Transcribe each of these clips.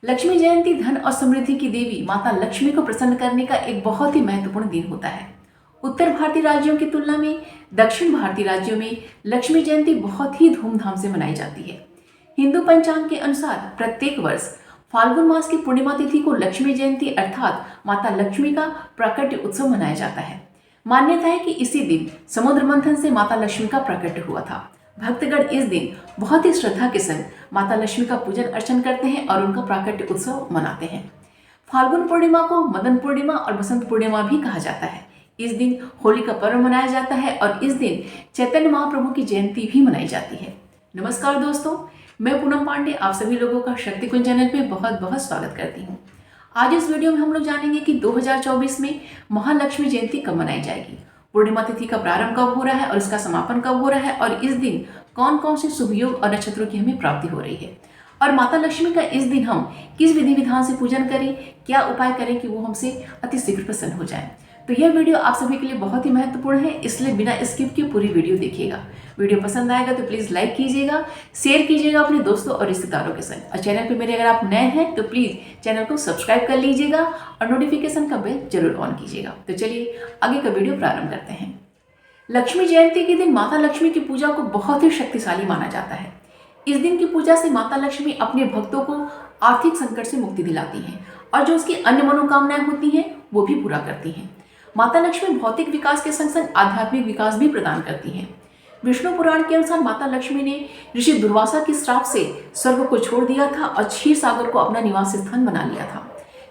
लक्ष्मी जयंती धन और समृद्धि की देवी माता लक्ष्मी को प्रसन्न करने का एक बहुत ही महत्वपूर्ण दिन होता है। उत्तर भारतीय राज्यों की तुलना में दक्षिण भारतीय राज्यों में लक्ष्मी जयंती बहुत ही धूमधाम से मनाई जाती है। हिंदू पंचांग के अनुसार प्रत्येक वर्ष फाल्गुन मास की पूर्णिमा तिथि को लक्ष्मी जयंती अर्थात माता लक्ष्मी का प्राकट्य उत्सव मनाया जाता है। मान्यता है कि इसी दिन समुद्र मंथन से माता लक्ष्मी का प्राकट्य हुआ था। भक्तगण इस दिन बहुत ही श्रद्धा के संग माता लक्ष्मी का पूजन अर्चन करते हैं और उनका प्राकट्य उत्सव मनाते हैं। फाल्गुन पूर्णिमा को मदन पूर्णिमा और बसंत पूर्णिमा भी कहा जाता है। इस दिन होली का पर्व मनाया जाता है और इस दिन चैतन्य महाप्रभु की जयंती भी मनाई जाती है। नमस्कार दोस्तों, मैं पूनम पांडे आप सभी लोगों का शक्ति कुंज चैनल पे बहुत बहुत स्वागत करती हूँ। आज इस वीडियो में हम लोग जानेंगे कि 2024 में महालक्ष्मी जयंती कब मनाई जाएगी, पूर्णिमा तिथि का प्रारंभ कब हो रहा है और इसका समापन कब हो रहा है, और इस दिन कौन कौन से शुभ योग और नक्षत्रों की हमें प्राप्ति हो रही है, और माता लक्ष्मी का इस दिन हम किस विधि विधान से पूजन करें, क्या उपाय करें कि वो हमसे अति शीघ्र प्रसन्न हो जाए। तो यह वीडियो आप सभी के लिए बहुत ही महत्वपूर्ण है, इसलिए बिना स्किप के पूरी वीडियो देखिएगा। वीडियो पसंद आएगा तो प्लीज़ लाइक कीजिएगा, शेयर कीजिएगा अपने दोस्तों और रिश्तेदारों के संग, और चैनल पे मेरे अगर आप नए हैं तो प्लीज़ चैनल को सब्सक्राइब कर लीजिएगा और नोटिफिकेशन का बेल जरूर ऑन कीजिएगा। तो चलिए आगे का वीडियो प्रारंभ करते हैं। लक्ष्मी जयंती के दिन माता लक्ष्मी की पूजा को बहुत ही शक्तिशाली माना जाता है। इस दिन की पूजा से माता लक्ष्मी अपने भक्तों को आर्थिक संकट से मुक्ति दिलाती हैं और जो उसकी अन्य मनोकामनाएं होती हैं वो भी पूरा करती हैं। माता लक्ष्मी भौतिक विकास के संग संग आध्यात्मिक विकास भी प्रदान करती हैं। विष्णु पुराण के अनुसार माता लक्ष्मी ने ऋषि दुर्वासा के श्राप से स्वर्ग को छोड़ दिया था और क्षीर सागर को अपना निवास स्थान बना लिया था।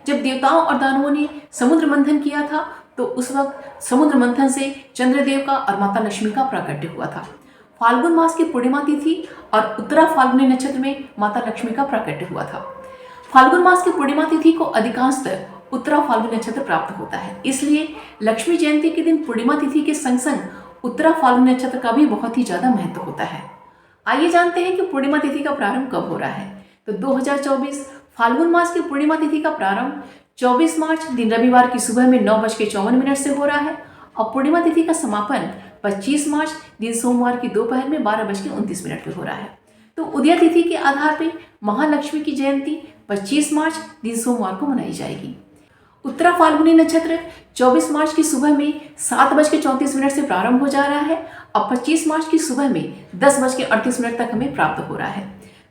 जब देवताओं और दानवों ने समुद्र मंथन किया था तो उस वक्त समुद्र मंथन से चंद्रदेव का और माता लक्ष्मी का प्राकट्य हुआ था। फाल्गुन मास की पूर्णिमा तिथि और उत्तरा फाल्गुनी नक्षत्र में माता लक्ष्मी का प्राकट्य हुआ था। फाल्गुन मास की पूर्णिमा तिथि को अधिकांशतः उत्तरा फाल्गुनी नक्षत्र प्राप्त होता है, इसलिए लक्ष्मी जयंती के दिन पूर्णिमा तिथि के संग संग उत्तरा फाल्गुनी नक्षत्र का भी बहुत ही ज्यादा महत्व होता है। आइए जानते हैं कि पूर्णिमा तिथि का प्रारंभ कब हो रहा है। तो 2024 फाल्गुन मास की पूर्णिमा तिथि का प्रारंभ 24 मार्च दिन रविवार की सुबह में 9:54 से हो रहा है और पूर्णिमा तिथि का समापन 25 मार्च दिन सोमवार की दोपहर में 12:29 पे हो रहा है। तो उदय तिथि के आधार पर महालक्ष्मी की जयंती 25 मार्च दिन सोमवार को मनाई जाएगी। उत्तरा फाल्गुनी नक्षत्र 24 मार्च की सुबह में 7:34 से प्रारंभ हो जा रहा है और 25 मार्च की सुबह में 10:38 तक हमें प्राप्त हो रहा है।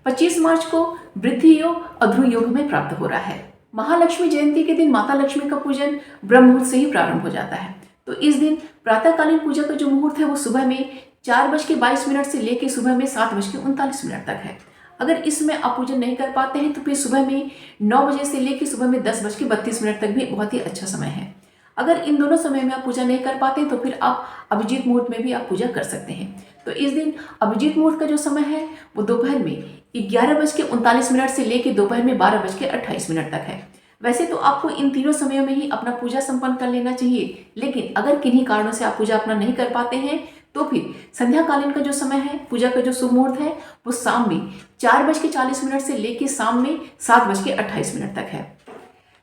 25 मार्च को वृद्धि योग और ध्रुव योग में प्राप्त हो रहा है। महालक्ष्मी जयंती के दिन माता लक्ष्मी का पूजन ब्रह्म मुहूर्त से ही प्रारंभ हो जाता है। तो इस दिन प्रातःकालीन पूजा का जो मुहूर्त है वो सुबह में 4:22 से लेकर सुबह में 7:39 तक है। अगर इसमें आप पूजन नहीं कर पाते हैं तो फिर सुबह में 9 बजे से लेकर सुबह में 10:32 तक भी बहुत ही अच्छा समय है। अगर इन दोनों समय में आप पूजा नहीं कर पाते तो फिर आप अभिजीत मुहूर्त में भी आप पूजा कर सकते हैं। तो इस दिन अभिजीत मुहूर्त का जो समय है वो दोपहर में 11:39 से लेकर दोपहर में 12:28 तक है। वैसे तो आपको इन तीनों समयों में ही अपना पूजा संपन्न कर लेना चाहिए, लेकिन अगर किन्हीं कारणों से आप पूजा अपना नहीं कर पाते हैं तो फिर संध्याकालीन का जो समय है, पूजा का जो शुभ मुहूर्त है वो शाम में 4:40 से लेकर शाम में 7:28 तक है।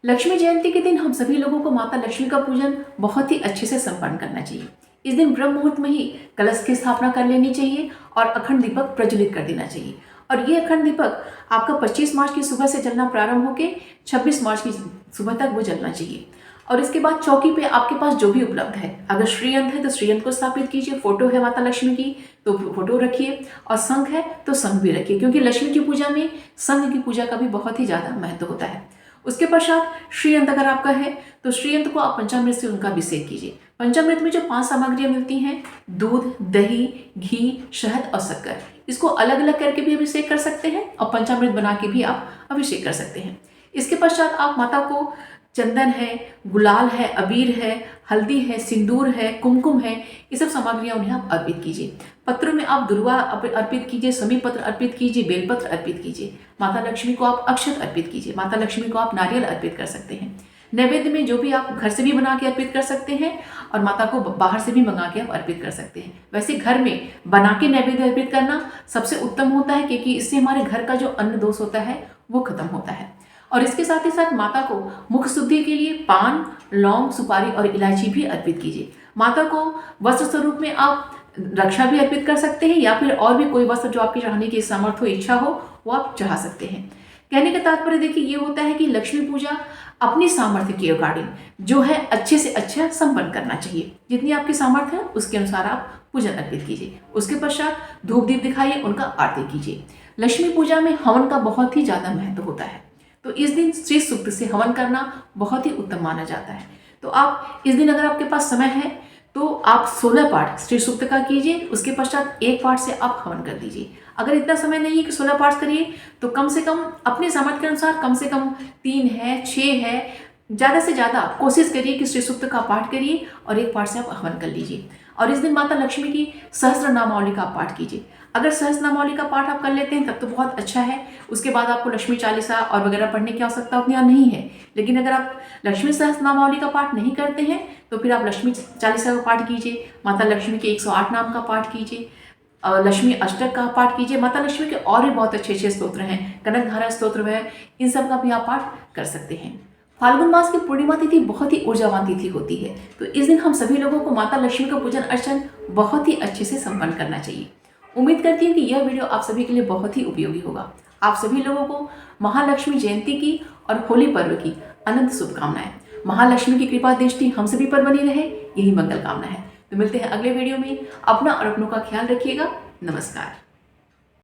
लक्ष्मी जयंती के दिन हम सभी लोगों को माता लक्ष्मी का पूजन बहुत ही अच्छे से संपन्न करना चाहिए। इस दिन ब्रह्म मुहूर्त में ही कलश की स्थापना कर लेनी चाहिए और अखंड दीपक प्रज्वलित कर देना चाहिए। और ये अखंड दीपक आपका 25 मार्च की सुबह से जलना प्रारंभ होकर 26 मार्च की सुबह तक वो जलना चाहिए। और इसके बाद चौकी पे आपके पास जो भी उपलब्ध है, अगर श्रीयंत्र है तो श्रीयंत्र को स्थापित कीजिए, फोटो है माता लक्ष्मी की तो फोटो रखिए, और शंख है तो शंख भी रखिए, क्योंकि लक्ष्मी की पूजा में शंख की पूजा का भी बहुत ही ज़्यादा महत्व होता है। उसके पश्चात श्रीयंत्र अगर आपका है तो श्रीयंत्र को आप पंचामृत से उनका अभिषेक कीजिए। पंचामृत में जो 5 सामग्रियाँ मिलती हैं, दूध, दही, घी, शहद और शक्कर, इसको अलग अलग करके भी अभिषेक कर सकते हैं और पंचामृत बना के भी आप अभिषेक कर सकते हैं। इसके पश्चात आप माता को चंदन है, गुलाल है, अबीर है, हल्दी है, सिंदूर है, कुमकुम है, ये सब सामग्रियां उन्हें आप अर्पित कीजिए। पत्रों में आप दुर्वा अर्पित कीजिए, समी पत्र अर्पित कीजिए, बेलपत्र अर्पित कीजिए। माता लक्ष्मी को आप अक्षत अर्पित कीजिए, माता लक्ष्मी को आप नारियल अर्पित कर सकते हैं। नैवेद्य में जो भी आप घर से भी बना के अर्पित कर सकते हैं और माता को बाहर से भी मंगा के आप अर्पित कर सकते हैं। वैसे घर में बना के नैवेद्य अर्पित करना सबसे उत्तम होता है, क्योंकि इससे हमारे घर का जो अन्न दोष होता है वो खत्म होता है। और इसके साथ ही साथ माता को मुख शुद्धि के लिए पान, लौंग, सुपारी और इलायची भी अर्पित कीजिए। माता को वस्त्र स्वरूप में आप रक्षा भी अर्पित कर सकते हैं, या फिर और भी कोई वस्त्र जो आपकी चढ़ाने की सामर्थ्य हो, इच्छा हो, वो आप चढ़ा सकते हैं। कहने का तात्पर्य देखिए ये होता है कि लक्ष्मी पूजा अपनी सामर्थ्य के अकॉर्डिंग जो है अच्छे से अच्छा संपन्न करना चाहिए। जितनी आपकी सामर्थ्य है उसके अनुसार आप पूजन अर्पित कीजिए। उसके पश्चात धूप दीप दिखाइए, उनका आरती कीजिए। लक्ष्मी पूजा में हवन का बहुत ही ज़्यादा महत्व होता है, तो इस दिन श्री सूक्त से हवन करना बहुत ही उत्तम माना जाता है। तो आप इस दिन अगर आपके पास समय है तो आप 16 पाठ श्री सूक्त का कीजिए, उसके पश्चात एक पाठ से आप हवन कर दीजिए। अगर इतना समय नहीं है कि 16 पाठ करिए तो कम से कम अपने सामर्थ्य के अनुसार कम से कम 3 है 6 है, ज़्यादा से ज़्यादा कोशिश करिए कि श्री सूक्त का पाठ करिए और एक पाठ से आप हवन कर लीजिए। और इस दिन माता लक्ष्मी की सहस्त्र नामावली का पाठ कीजिए। अगर सहस्त्र नामावली का पाठ आप कर लेते हैं तब तो बहुत अच्छा है, उसके बाद आपको लक्ष्मी चालीसा और वगैरह पढ़ने की आवश्यकता उतनी नहीं है। लेकिन अगर आप लक्ष्मी सहस्त्र नामावली का पाठ नहीं करते हैं तो फिर आप लक्ष्मी चालीसा का पाठ कीजिए, माता लक्ष्मी के 108 नाम का पाठ कीजिए, लक्ष्मी अष्टक का पाठ कीजिए। माता लक्ष्मी के और भी बहुत अच्छे अच्छे स्तोत्र हैं, कनकधारा स्तोत्र है, इन सब का भी आप पाठ कर सकते हैं। फाल्गुन मास की पूर्णिमा तिथि बहुत ही ऊर्जावान तिथि होती है, तो इस दिन हम सभी लोगों को माता लक्ष्मी का पूजन अर्चन बहुत ही अच्छे से संपन्न करना चाहिए। उम्मीद करती हूँ कि यह वीडियो आप सभी के लिए बहुत ही उपयोगी होगा। आप सभी लोगों को महालक्ष्मी जयंती की और होली पर्व की अनंत शुभकामनाएं। महालक्ष्मी की कृपा दृष्टि हम सभी पर बनी रहे, यही मंगल कामना है। तो मिलते हैं अगले वीडियो में। अपना और अपनों का ख्याल रखिएगा। नमस्कार।